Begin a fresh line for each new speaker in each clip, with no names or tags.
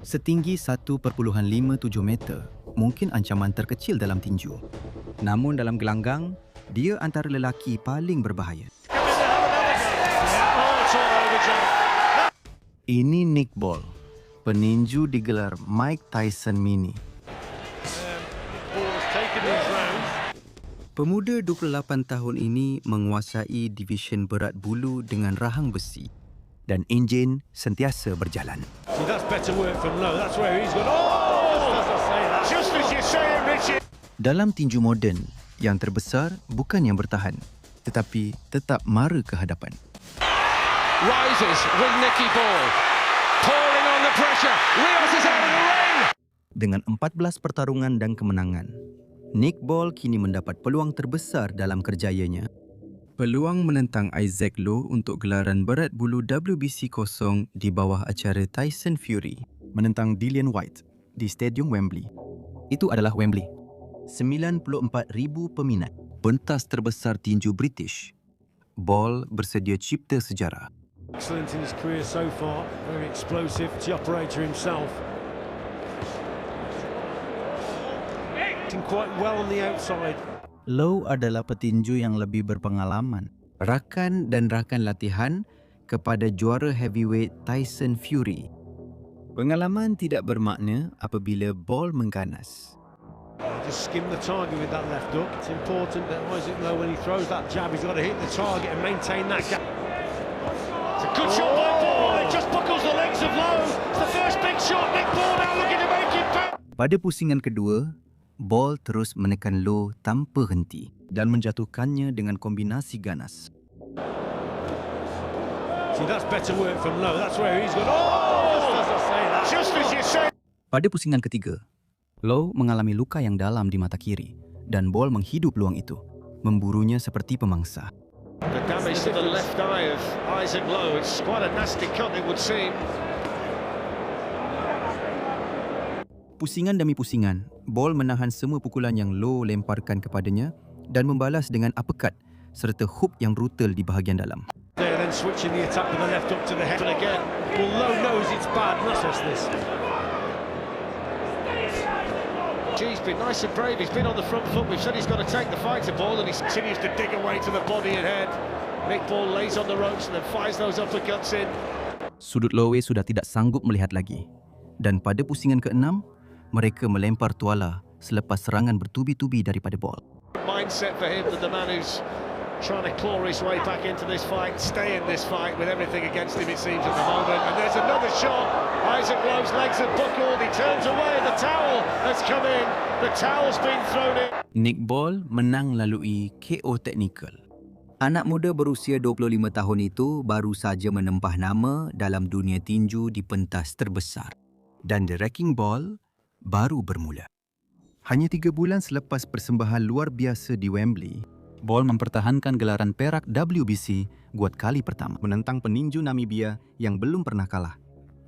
Setinggi 1.57 meter, mungkin ancaman terkecil dalam tinju. Namun dalam gelanggang, dia antara lelaki paling berbahaya. Ini Nick Ball, peninju digelar Mike Tyson Mini. Pemuda 28 tahun ini menguasai divisyen berat bulu dengan rahang besi dan enjin sentiasa berjalan. Dalam tinju moden, yang terbesar bukan yang bertahan, tetapi tetap mara ke hadapan.
Rises with Nicky Ball, pouring on the pressure. Rios is out of the ring.
Dengan 14 pertarungan dan kemenangan, Nick Ball kini mendapat peluang terbesar dalam kerjayanya. Peluang menentang Isaac Low untuk gelaran berat bulu WBC kosong di bawah acara Tyson Fury menentang Dillian Whyte di Stadium Wembley. Itu adalah Wembley. 94,000 peminat. Pentas terbesar tinju British. Ball bersedia cipta sejarah.
Excellent in his career so far, very explosive, the operator himself. Acting quite well on the outside.
Low adalah petinju yang lebih berpengalaman. Rakan dan rakan latihan kepada juara heavyweight Tyson Fury. Pengalaman tidak bermakna apabila Ball mengganas.
Just skim the target with that left hook. It's important that Isaac Low, when he throws that jab, he's got to hit the target and maintain that gap. It's a good shot by Ball. It just buckles the legs of Low. It's the first big shot. Nick Ball now looking to make it back.
Pada pusingan kedua, Ball terus menekan Low tanpa henti dan menjatuhkannya dengan kombinasi ganas.
See, that's better work from Low. That's where he's got. Oh! Just as you say.
Pada pusingan ketiga, Low mengalami luka yang dalam di mata kiri dan Ball menghidup peluang itu, memburunya seperti pemangsa.
The damage to the left eye of Isaac Low. It's quite a nasty cut, it would seem.
Pusingan demi pusingan, Ball menahan semua pukulan yang Low lemparkan kepadanya dan membalas dengan uppercut serta hook yang brutal di bahagian dalam.
They're then switching the attack with the left up to the head. And again, well, Low knows it's bad. That's this.
He's been nice and brave. He's been on the front foot. We've said he's got to take the fight to Ball, and he continues to dig away to the body and head. Nick Ball lays on the ropes and then fires those uppercuts in.
Sudut Low sudah tidak sanggup melihat lagi. Dan pada pusingan ke-6, mereka melempar tuala selepas serangan bertubi-tubi daripada Ball.
Mindset for him, that the man who's trying to claw his way back into this fight, stay in this fight with everything against him, it seems, at the moment. And there's another shot. Isaac Low's legs have buckled. He turns away. The towel has come in. The towel's been thrown in.
Nick Ball menang lalui KO teknikal. Anak muda berusia 25 tahun itu baru saja menempah nama dalam dunia tinju di pentas terbesar. Dan The Wrecking Ball baru bermula. Hanya 3 bulan selepas persembahan luar biasa di Wembley, Ball mempertahankan gelaran perak WBC buat kali pertama menentang peninju Namibia yang belum pernah kalah,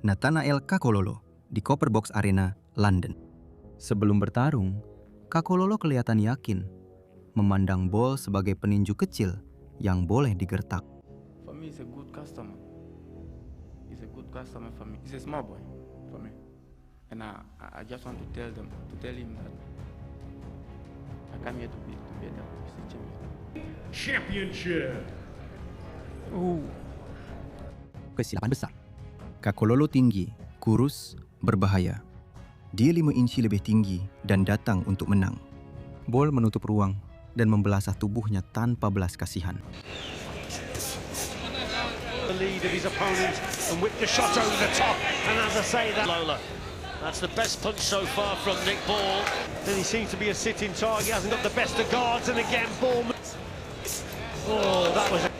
Nathanael Kakololo, di Copper Box Arena, London. Sebelum bertarung, Kakololo kelihatan yakin, memandang Ball sebagai peninju kecil yang boleh digertak.
For me, he's a good customer. He's a good customer for me. He's a small boy for me. And I just want to tell him that I come here to be a WBC champion.
Championship.
Kesilapan besar. Kakololo tinggi, kurus, berbahaya. Dia 5 inci lebih tinggi dan datang untuk menang. Ball menutup ruang dan membelasah tubuhnya tanpa belas kasihan.
The lead of his opponent and whipped the shot over the top. And as I say that,
Lola. That's the best punch so far from Nick Ball.
then he seems to be a sitting target. Hasn't got the best of guards. And again, Ball. Oh, that was a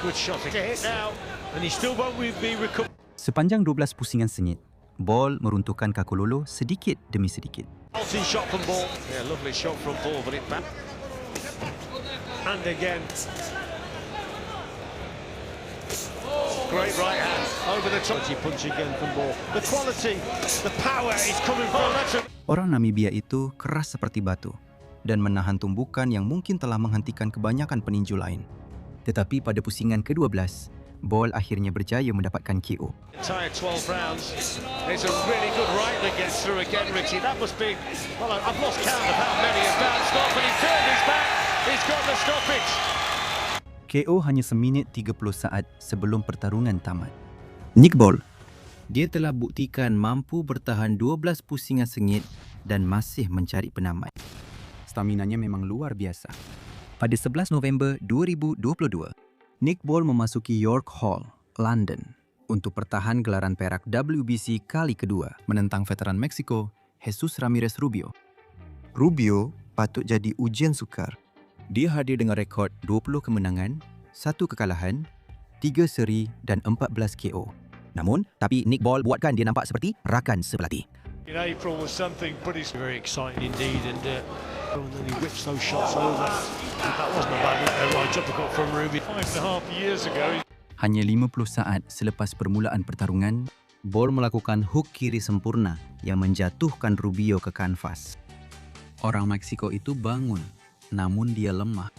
good shot to hit now. And he still won't be recovered.
Sepanjang 12 pusingan sengit, Ball meruntuhkan Kakololo sedikit demi sedikit.
Ulti shot from Ball.
Yeah, lovely shot from Ball, but it back.
And again.
Great right hand over the top.
Punch again from Ball. The quality, the power is coming from that.
Orang Namibia itu keras seperti batu dan menahan tumbukan yang mungkin telah menghentikan kebanyakan peninju lain. Tetapi pada pusingan ke-12, Ball akhirnya berjaya mendapatkan KO.
Entire 12 rounds. It's a really good right that gets through again, Richie. That must be, well, I've lost count of how many have bounced off, and he turned his back. He's got the stoppage.
KO hanya seminit 30 saat sebelum pertarungan tamat. Nick Ball, dia telah buktikan mampu bertahan 12 pusingan sengit dan masih mencari penamat. Staminanya memang luar biasa. Pada 11 November 2022, Nick Ball memasuki York Hall, London untuk pertahan gelaran perak WBC kali kedua menentang veteran Mexico, Jesus Ramirez Rubio. Rubio patut jadi ujian sukar. Dia hadir dengan rekod 20 kemenangan, 1 kekalahan, 3 seri dan 14 KO. Tapi Nick Ball buatkan dia nampak seperti rakan sepelatih.
In April was something pretty
Very exciting indeed, and then he whips those shots over. That wasn't a bad right uppercut from Ruby.
5.5 years ago.
Hanya 50 saat selepas permulaan pertarungan, Ball melakukan hook kiri sempurna yang menjatuhkan Rubio ke kanvas. Orang Meksiko itu bangun, namun dia lemah.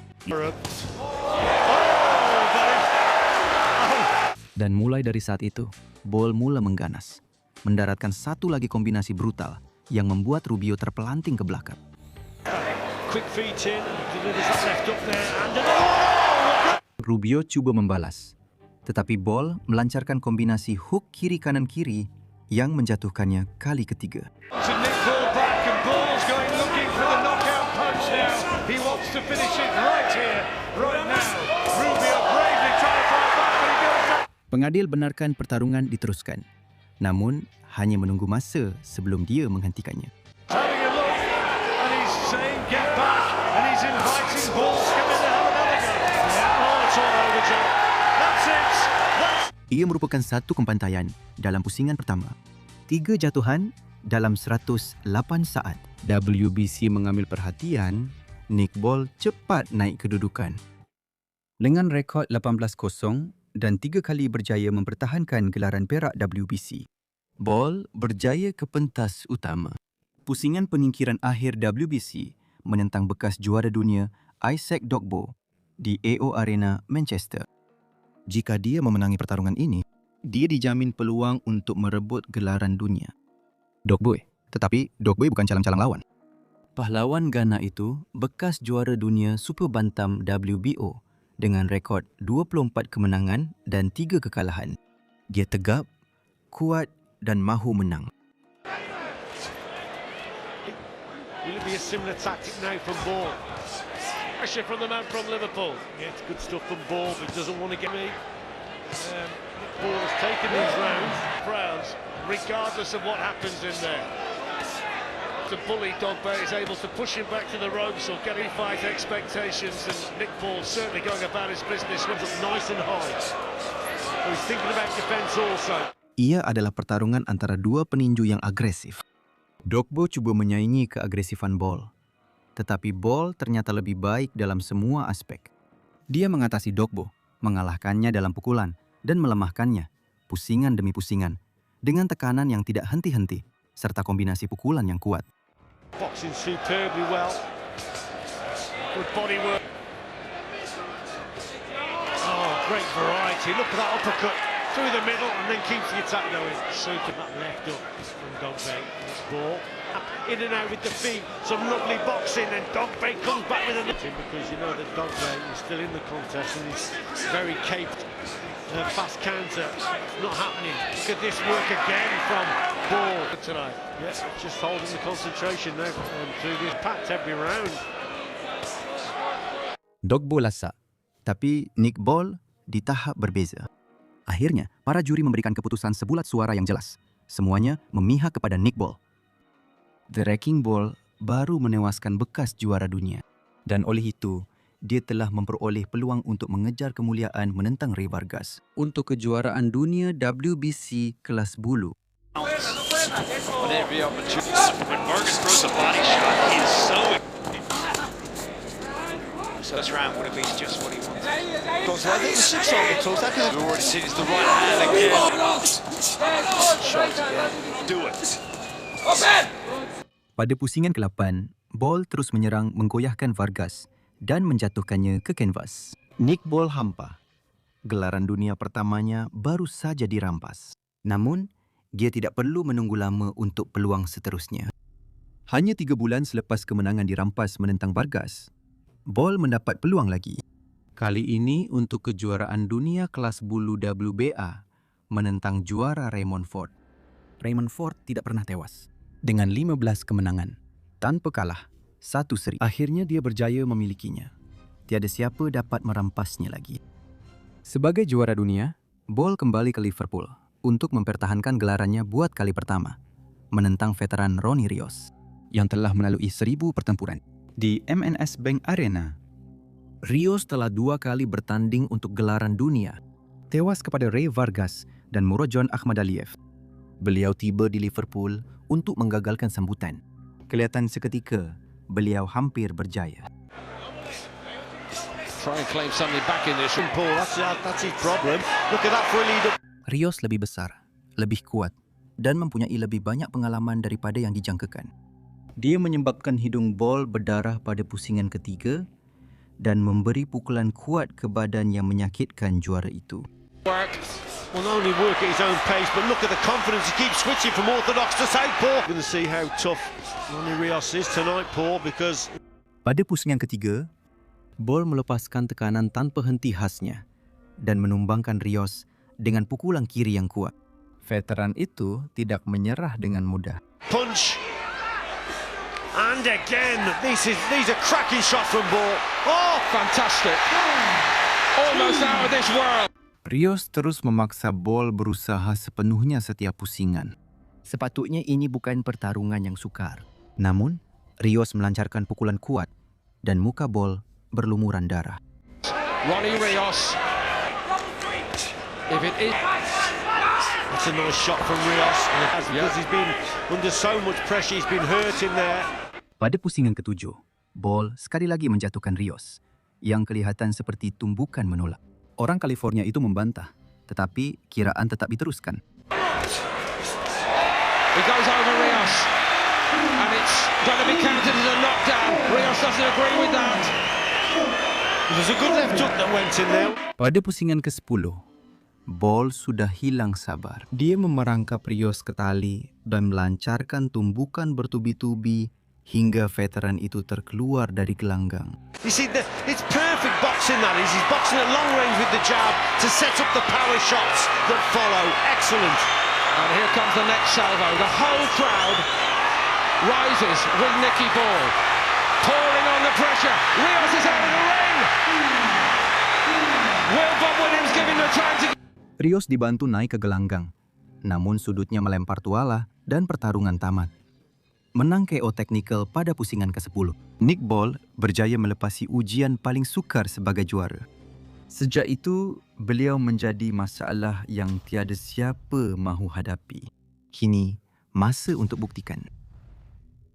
Dan mulai dari saat itu, Ball mula mengganas, mendaratkan satu lagi kombinasi brutal yang membuat Rubio terpelanting ke belakang.
Quick feet in, delivers that left up there, and
Rubio cuba membalas, tetapi Ball melancarkan kombinasi hook kiri kanan kiri yang menjatuhkannya kali ketiga.
To Nick Ball back, and Ball's going looking for the knockout punch now. He wants to finish it right here, right now. Rubio bravely trying to fight back, but he goes down.
Pengadil benarkan pertarungan diteruskan, namun hanya menunggu masa sebelum dia menghentikannya.
Having a look, and he's saying get back, and he's inviting Ball to come in and have another go. Yeah, oh, it's all over, Joe. That's it.
Ia merupakan satu kepantaian dalam pusingan pertama. 3 jatuhan dalam 108 saat. WBC mengambil perhatian, Nick Ball cepat naik kedudukan. Dengan rekod 18-0 dan 3 kali berjaya mempertahankan gelaran perak WBC, Ball berjaya ke pentas utama. Pusingan penyingkiran akhir WBC menentang bekas juara dunia Isaac Dogboe di AO Arena, Manchester. Jika dia memenangi pertarungan ini, dia dijamin peluang untuk merebut gelaran dunia. Tetapi Dogboe bukan calang-calang lawan. Pahlawan Ghana itu bekas juara dunia super bantam WBO dengan rekod 24 kemenangan dan 3 kekalahan. Dia tegap, kuat dan mahu menang.
Will it be a similar tactic now from Ball? Pressure from the man from Liverpool.
yeah, it's good stuff from Ball, but he doesn't want to get me.
Nick Ball has taken these rounds, regardless of what happens in there. The bully Dogboe is able to push him back to the ropes or get him fight expectations, and Nick Ball certainly going about his business.
Up nice and high. So he's thinking about defence also.
Ia adalah pertarungan antara dua peninju yang agresif. Dogboe cuba menyaingi keagresifan Ball, tetapi Ball ternyata lebih baik dalam semua aspek. Dia mengatasi Dogboe, mengalahkannya dalam pukulan dan melemahkannya, pusingan demi pusingan, dengan tekanan yang tidak henti-henti, serta kombinasi pukulan yang kuat.
Boxing superbly well. Good body work.
Oh, great variety. Look at that uppercut through the middle and then keeps the attack going. Super that left up from Dogboe. It's Ball. In and out with the feet. Some lovely boxing, and Dogboe comes back with a because you know that Dogboe is still in the contest and he's very capable. Fast counter, not happening. Look at this work again from Ball
Tonight.
Yes, just holding the concentration now through this packed every round.
Dogboe lasak, tapi Nick Ball di tahap berbeza. Akhirnya, para juri memberikan keputusan sebulat suara yang jelas. Semuanya memihak kepada Nick Ball. The Wrecking Ball baru menewaskan bekas juara dunia. Dan oleh itu, dia telah memperoleh peluang untuk mengejar kemuliaan menentang Rey Vargas untuk kejuaraan dunia WBC kelas bulu.
When every opportunity, when Vargas throws a body shot, he is so this round would have been just what he wanted.
Goes right at the 6 on the toes. That could
We've already seen it's the right hand again. Shot again. Do it.
Pada pusingan ke-8, Ball terus menyerang menggoyahkan Vargas dan menjatuhkannya ke kanvas. Nick Ball hampa, Gelaran dunia pertamanya baru saja dirampas. Namun, dia tidak perlu menunggu lama untuk peluang seterusnya. Hanya 3 bulan selepas kemenangan dirampas menentang Vargas, Ball mendapat peluang lagi. Kali ini untuk kejuaraan dunia kelas bulu WBA menentang juara Raymond Ford. Raymond Ford tidak pernah tewas. Dengan 15 kemenangan, tanpa kalah, 1 seri. Akhirnya dia berjaya memilikinya. Tiada siapa dapat merampasnya lagi. Sebagai juara dunia, Ball kembali ke Liverpool untuk mempertahankan gelarannya buat kali pertama, menentang veteran Ronnie Rios yang telah melalui 1000 pertempuran. Di MNS Bank Arena, Rios telah 2 kali bertanding untuk gelaran dunia, tewas kepada Ray Vargas dan Murodjon Akhmadaliev. Beliau tiba di Liverpool untuk menggagalkan sambutan. Kelihatan seketika, beliau hampir berjaya.
Try and claim something back in this. Paul, that's his problem. Look at that for a lead.
Rios lebih besar, lebih kuat, dan mempunyai lebih banyak pengalaman daripada yang dijangkakan. Dia menyebabkan hidung Ball berdarah pada pusingan ketiga dan memberi pukulan kuat ke badan yang menyakitkan juara itu.
Will not only work at his own pace, but look at the confidence. He keeps switching from orthodox to southpaw. Going to see how tough Ronnie Rios is tonight, Paul, because...
Pada pusingan ketiga, Ball melepaskan tekanan tanpa henti khasnya dan menumbangkan Rios dengan pukulan kiri yang kuat. Veteran itu tidak menyerah dengan mudah.
Punch. And again, these are cracking shots from Ball. Oh,
Fantastic. Almost out of this world.
Rios terus memaksa Ball berusaha sepenuhnya setiap pusingan. Sepatutnya ini bukan pertarungan yang sukar. Namun, Rios melancarkan pukulan kuat dan muka Ball berlumuran darah.
Ronnie Rios. If it is...
that's a nice shot from Rios. Because he's been under so much pressure, he's been hurt in there.
Pada pusingan ketujuh, Ball sekali lagi menjatuhkan Rios yang kelihatan seperti tumbukan menolak. Orang California itu membantah, tetapi kiraan tetap diteruskan.
He goes over Rios. And it's going to be counted as a knockdown. Rios doesn't agree with that.
There's a good left hook that went in there.
Pada pusingan ke-10, Ball sudah hilang sabar. Dia memerangkap Rios ke tali dan melancarkan tumbukan bertubi-tubi hingga veteran itu terkeluar dari gelanggang.
You see, it's perfect boxing that is. He's boxing at long range with the jab to set up the power shots that follow. Excellent.
And here comes the next salvo. The whole crowd rises with Nicky Ball. Pouring on the pressure. Rios is out of the ring. Will Bob Williams giving the time to...
Rios dibantu naik ke gelanggang, namun sudutnya melempar tuala dan pertarungan tamat. Menang KO teknikal pada pusingan ke-10. Nick Ball berjaya melepasi ujian paling sukar sebagai juara. Sejak itu, beliau menjadi masalah yang tiada siapa mahu hadapi. Kini, masa untuk buktikan.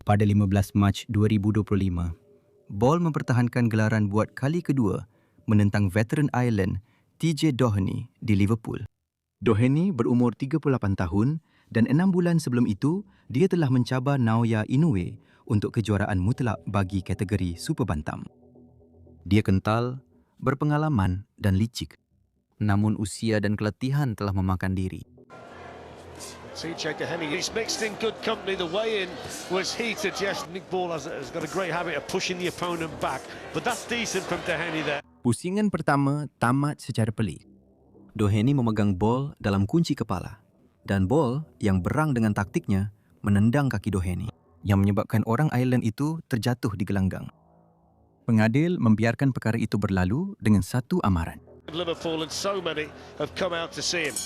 Pada 15 Mac 2025, Ball mempertahankan gelaran buat kali kedua menentang veteran Ireland TJ Doheny di Liverpool. Doheny berumur 38 tahun dan 6 bulan sebelum itu, dia telah mencabar Naoya Inoue untuk kejuaraan mutlak bagi kategori super bantam. Dia kental, berpengalaman dan licik. Namun usia dan keletihan telah memakan diri.
TJ Doheny, he's mixed in good company. The weigh-in was heated, yes.
Nick Ball has got a great habit of pushing the opponent back, but that's decent from Doheny there.
Pusingan pertama tamat secara pelik. Doheny memegang Ball dalam kunci kepala dan Ball yang berang dengan taktiknya menendang kaki Doheny yang menyebabkan orang Ireland itu terjatuh di gelanggang. Pengadil membiarkan perkara itu berlalu dengan satu amaran.
Liverpool and so many have come out to see him.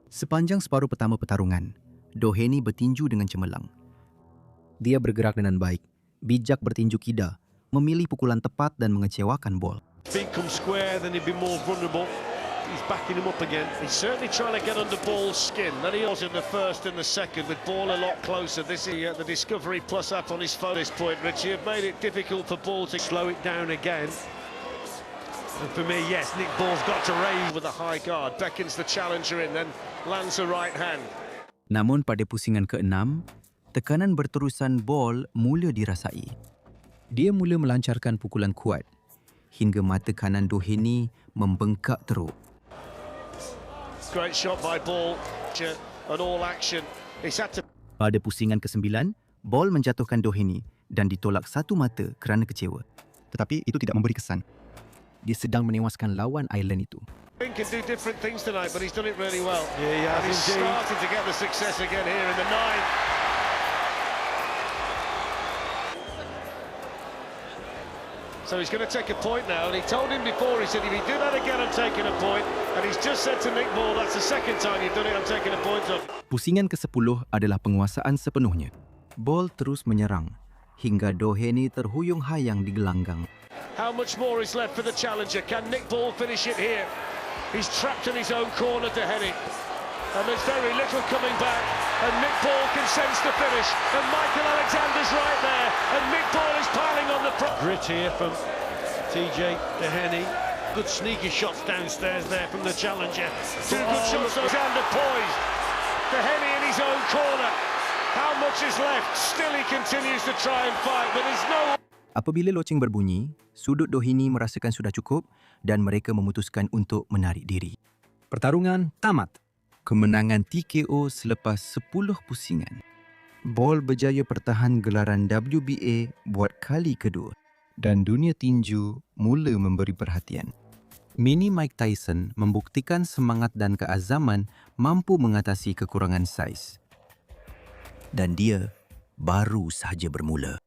Sepanjang separuh pertama pertarungan, Doheny bertinju dengan cemerlang. Dia bergerak dengan baik, bijak bertinju kida, memilih pukulan tepat dan mengecewakan Ball.
Feet come square, then he'd be more vulnerable. He's backing him up again.
He's certainly trying to get under Ball's skin. Then he was in the first and the second, with Ball a lot closer. This is the Discovery Plus app on his phone. This point, Richie, have made it difficult for Ball to
slow it down again. And for me, yes, Nick Ball's got to raise
with a high guard. Beckons the challenger in, then lands a right hand.
Namun pada pusingan ke-6, tekanan berterusan bol mula dirasai. Dia mula melancarkan pukulan kuat hingga mata kanan Doheny membengkak teruk.
Great shot by Ball. An all action. He's had to.
Pada pusingan ke-9, bol menjatuhkan Doheny dan ditolak satu mata kerana kecewa. Tetapi itu tidak memberi kesan. Dia sedang menewaskan lawan Ireland itu.
He can do different things tonight, but he's done it really well.
Yeah, he has
And he's
indeed.
starting to get the success again here in the 9. So he's going to take a point now, and he told him before, he said, if you do that again, I'm taking a point. And he's just said to Nick Ball, that's the second time you've done it, I'm taking a point off.
Pusingan ke-10 adalah penguasaan sepenuhnya. Bol terus menyerang hingga Doheny terhuyung-hayang di gelanggang.
How much more is left for the challenger? Can Nick Ball finish it here? He's trapped in his own corner to Henny. And there's very little coming back. And Nick Ball can sense the finish. And Michael Alexander's right there. And Nick Ball is piling on the front.
Grit here from TJ Doheny. Good sneaky shots downstairs there from the challenger.
Two good shots. Alexander poised. Henny in his own corner. How much is left? Still he continues to try and fight, but there's no...
Apabila loceng berbunyi, sudut Doheny merasakan sudah cukup dan mereka memutuskan untuk menarik diri. Pertarungan tamat. Kemenangan TKO selepas 10 pusingan. Ball berjaya pertahan gelaran WBA buat kali kedua dan dunia tinju mula memberi perhatian. Mini Mike Tyson membuktikan semangat dan keazaman mampu mengatasi kekurangan saiz. Dan dia baru sahaja bermula.